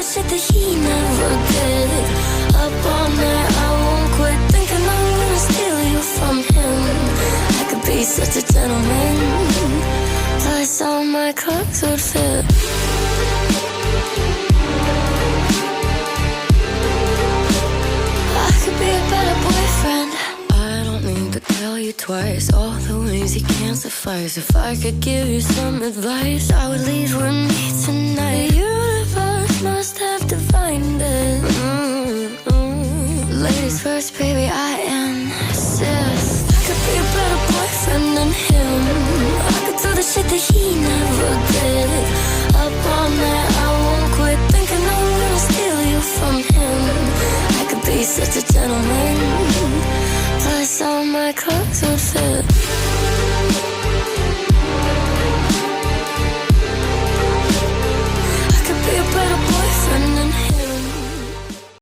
the shit that he never did. Up all night, I won't quit thinking I'm gonna steal you from him. I could be such a gentleman, plus all my clothes would fit. I could be a better boyfriend. I don't need to tell you twice all the ways you can't suffice. If I could give you some advice, I would leave with me tonight. The universe must have divined it. Ladies first, baby, I insist. I could be a better boyfriend than him. I could do the shit that he never did. Up all night, I won't quit thinking I'm gonna steal you from him. I could be such a gentleman, plus all my clothes would fit.